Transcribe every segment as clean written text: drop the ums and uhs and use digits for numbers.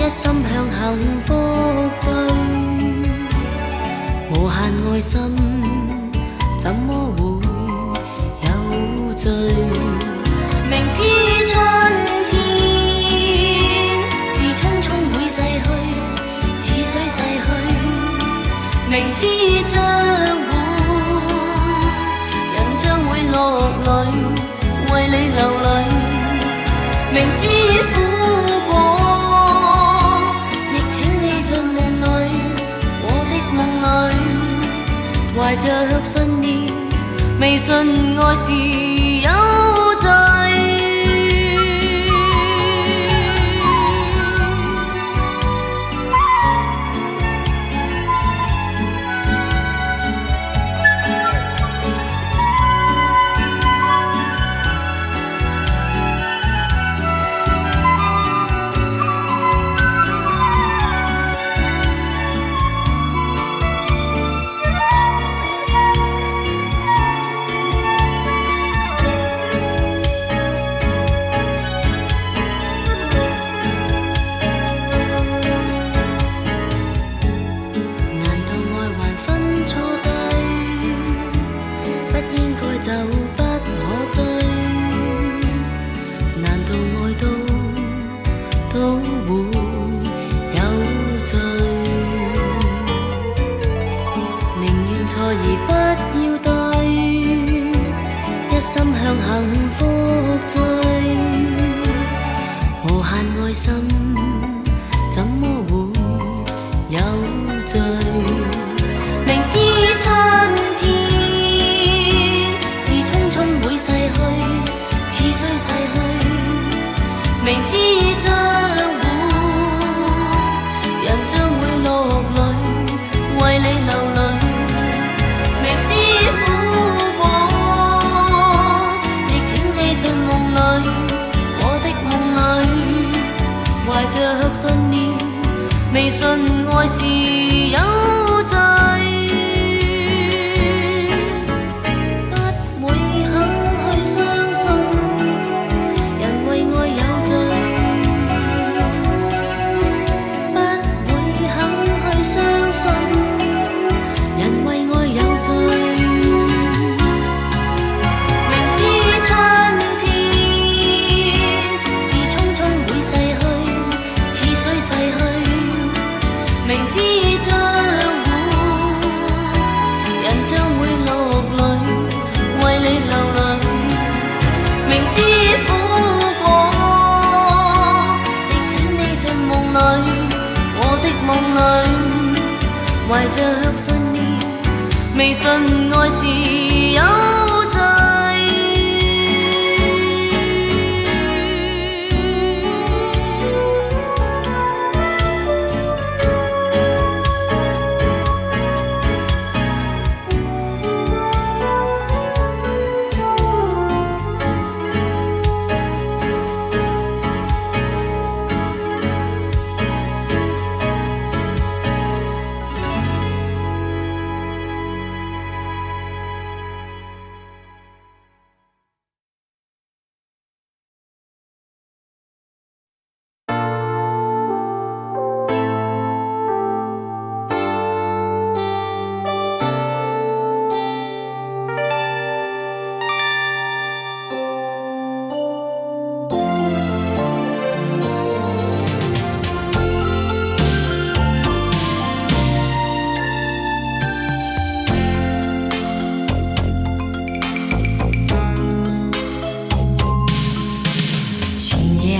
一心向幸福追，無限愛心怎麼會有罪？明知春天是匆匆會逝去，似水逝去，明知將會人將會落淚，為你流淚，明知苦果，亦請你進夢裏，我的夢裏，懷着信念，未信愛是有罪。就不可追，難道愛都會有罪？寧願錯而不要對，一心向幸福追，無限愛心怎麼會有罪？明知春天是匆匆會逝去，似水逝去，明知將會人將會落淚，為你流淚，明知苦果，亦請你進夢裏，我的夢裏，懷着信念，未信愛是有罪。逝去，明知將會人將會落淚，為你流淚，明知苦果，亦請你進夢裏，我的夢裏，懷着信念，未信愛是有罪。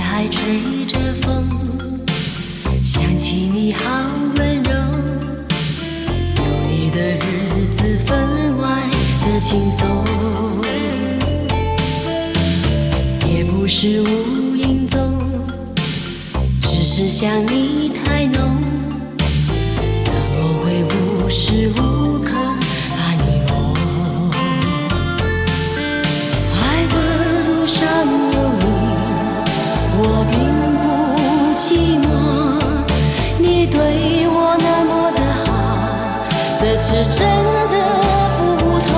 还吹着风，想起你好温柔，有你的日子分外的轻松，也不是无影踪，只是想你太浓，怎么会无时无刻把你梦？爱的路上有你，我并不寂寞，你对我那么的好，这次真的不同。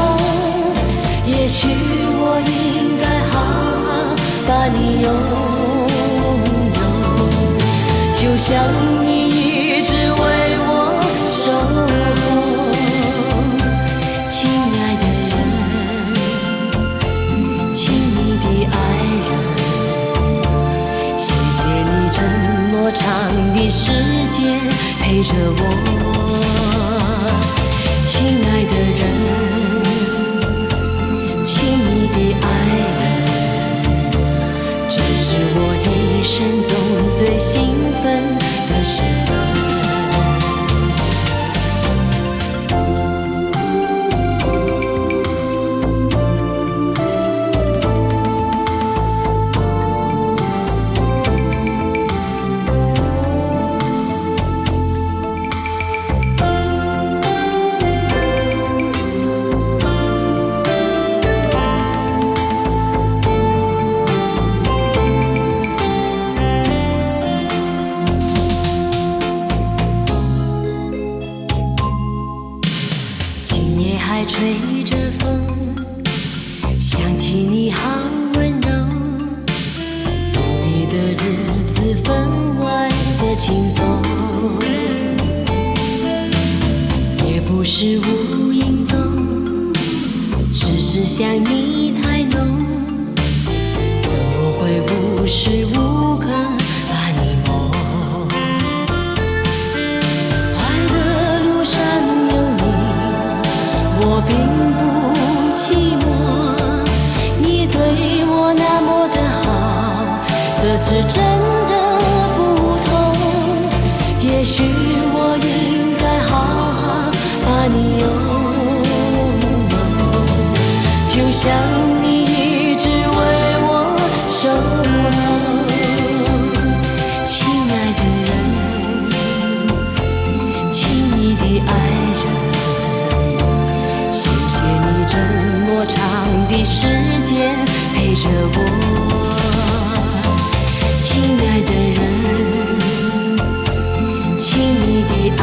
也许我应该好好把你拥有，就像你一直为我守候。亲爱的人，亲密的爱人，谢谢你这么长的时间陪着我。亲爱的人，亲密的爱人，这是我一生中最兴奋的时分。还吹着风，想起你好温柔，有你的日子分外的轻松，也不是无影踪，只是想你太浓，怎么会无时无刻把你梦？爱的路上有你，我并不寂寞，你对我那么的好，这次真的不同。也许我应该好好把你拥有，就像你一直为我守候。亲爱的人，亲密的爱人，谢谢你这么长的时间陪着我。亲爱的人，亲密的爱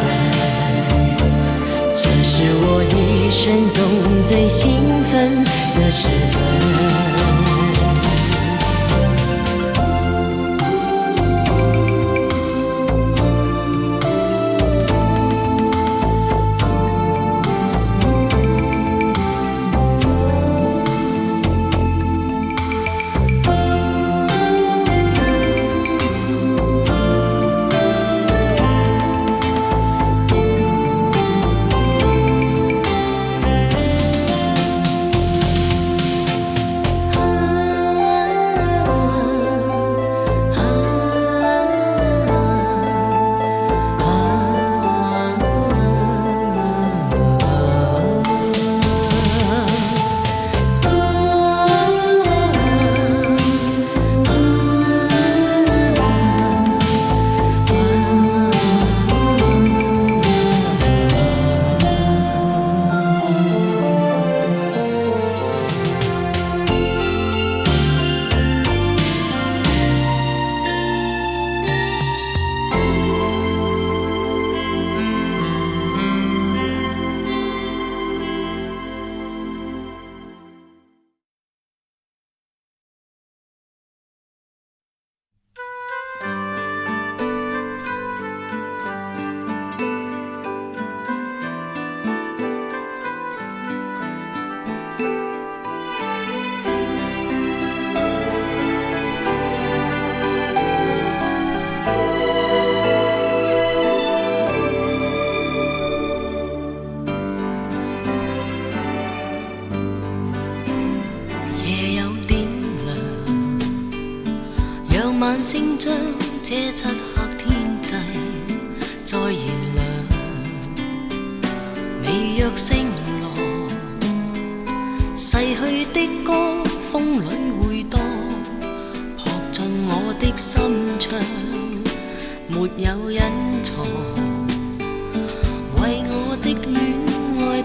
人，这是我一生中最兴奋的时分。晚星將這漆黑天際再燃亮，微弱星羅逝去的歌風裏回盪，撲進我的心腸，沒有隱藏。